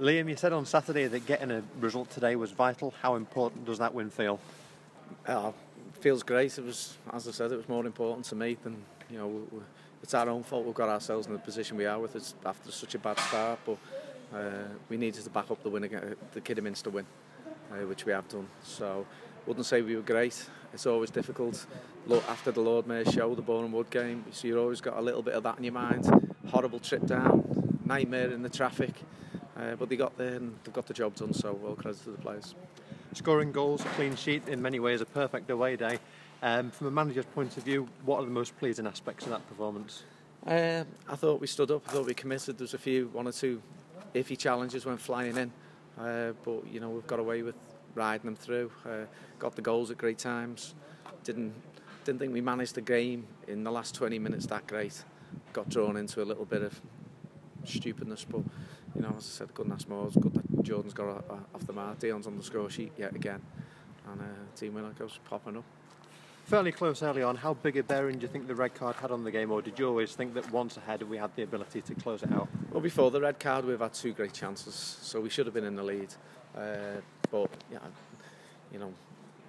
Liam, you said on Saturday that getting a result today was vital. How important does that win feel? Feels great. It was, as I said, it was more important to me than, it's our own fault. We've got ourselves in the position we are with it after such a bad start, but we needed to back up the win again, the Kidderminster win, which we have done. So wouldn't say we were great. It's always difficult. Look, after the Lord Mayor's show, the Boreham Wood game, so you've always got a little bit of that in your mind. Horrible trip down, nightmare in the traffic, but they got there and they've got the job done, so well credit to the players. Scoring goals, clean sheet, in many ways a perfect away day. From a manager's point of view, what are the most pleasing aspects of that performance? I thought we stood up, I thought we committed. There was one or two iffy challenges went flying in, but we've got away with riding them through. Got the goals at great times. Didn't think we managed the game in the last 20 minutes that great. Got drawn into a little bit of stupidness, but as I said, couldn't ask more. It's good that Jordan's got off the mark. Dion's on the score sheet yet again, and team winner goes popping up. Fairly close early on. How big a bearing do you think the red card had on the game, or did you always think that once ahead we had the ability to close it out? Well, before the red card we've had two great chances, so we should have been in the lead. But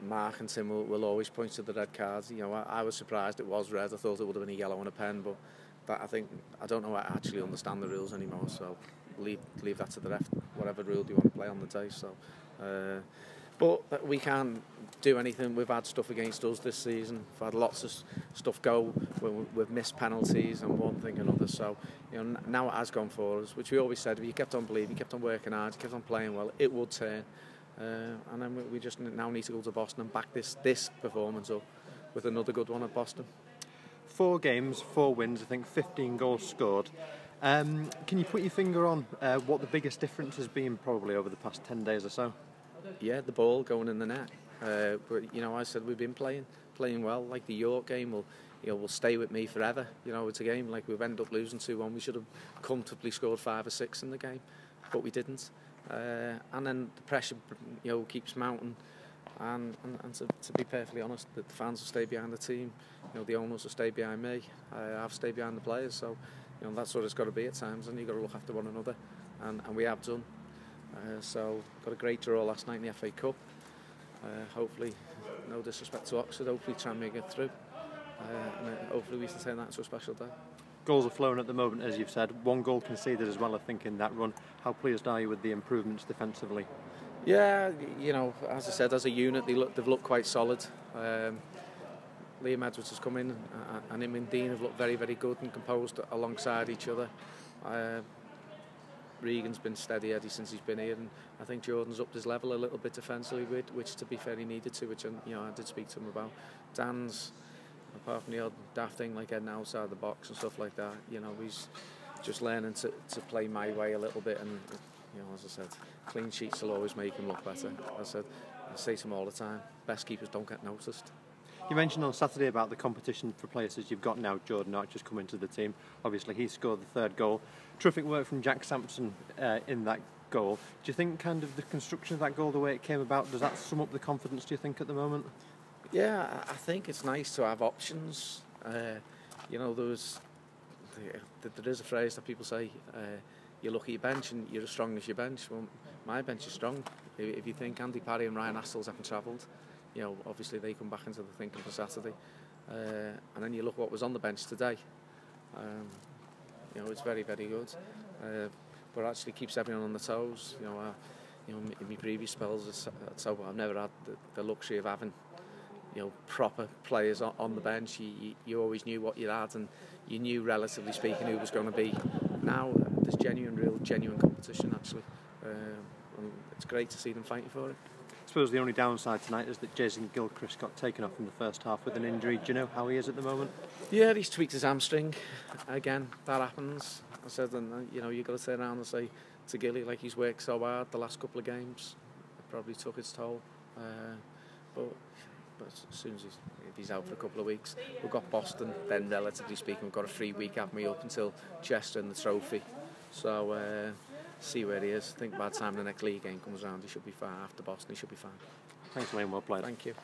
Mark and Tim will always point to the red cards. I was surprised it was red. I thought it would have been a yellow and a pen, but I don't know. I actually understand the rules anymore, so leave that to the ref. Whatever rule do you want to play on the day. So, but we can't do anything. We've had stuff against us this season. We've had lots of stuff go. We've missed penalties and one thing and another. So now it has gone for us, which we always said. If you kept on believing, you kept on working hard, you kept on playing well, it would turn. And then we just now need to go to Boston and back this performance up with another good one at Boston. 4 games, 4 wins, I think 15 goals scored. Can you put your finger on what the biggest difference has been probably over the past 10 days or so? Yeah, the ball going in the net. But I said we've been playing well. Like the York game will stay with me forever. It's a game like we've ended up losing 2-1. We should have comfortably scored 5 or 6 in the game, but we didn't. And then the pressure, keeps mounting. And to be perfectly honest, the fans will stay behind the team. The owners will stay behind me. I've stayed behind the players. So, that's what it's got to be at times. And you've got to look after one another, and we have done. So got a great draw last night in the FA Cup. Hopefully, no disrespect to Oxford, hopefully try and make it through. And hopefully we can turn that into a special day. Goals are flowing at the moment, as you've said. 1 goal conceded as well, I think, in that run. How pleased are you with the improvements defensively? Yeah, as I said, as a unit, they've looked quite solid. Liam Edwards has come in, and him and Dean have looked very, very good and composed alongside each other. Regan's been steady Eddie since he's been here, and I think Jordan's upped his level a little bit defensively, which to be fair he needed to, which I did speak to him about. Dan's, apart from the odd daft thing like getting outside the box and stuff like that, he's just learning to play my way a little bit, and as I said, clean sheets will always make him look better. I say to him all the time, best keepers don't get noticed. You mentioned on Saturday about the competition for players as you've got now. Jordan Archer's come into the team. Obviously, he scored the 3rd goal. Terrific work from Jack Sampson in that goal. Do you think kind of the construction of that goal, the way it came about, does that sum up the confidence, do you think, at the moment? Yeah, I think it's nice to have options. There is a phrase that people say, you look at your bench and you're as strong as your bench. Well, my bench is strong. If you think Andy Parry and Ryan Astles haven't travelled, obviously they come back into the thinking for Saturday. And then you look what was on the bench today. It's very, very good. But actually keeps everyone on the toes. In my previous spells at Southport, I've never had the luxury of having proper players on the bench. You always knew what you had, and you knew, relatively speaking, who was going to be. Now there's genuine competition actually. And it's great to see them fighting for it. I suppose the only downside tonight is that Jason Gilchrist got taken off in the first half with an injury. Do you know how he is at the moment? Yeah, he's tweaked his hamstring. Again, that happens. I said, and you've got to turn around and say to Gilly, like, he's worked so hard the last couple of games. It probably took its toll. But as soon as he's out for a couple of weeks, we've got Boston. Then, relatively speaking, we've got a free week, haven't we, up until Chester and the trophy. So see where he is. I think by the time the next league game comes around, he should be fine. After Boston, he should be fine. Thanks, Liam. Well played. Thank you.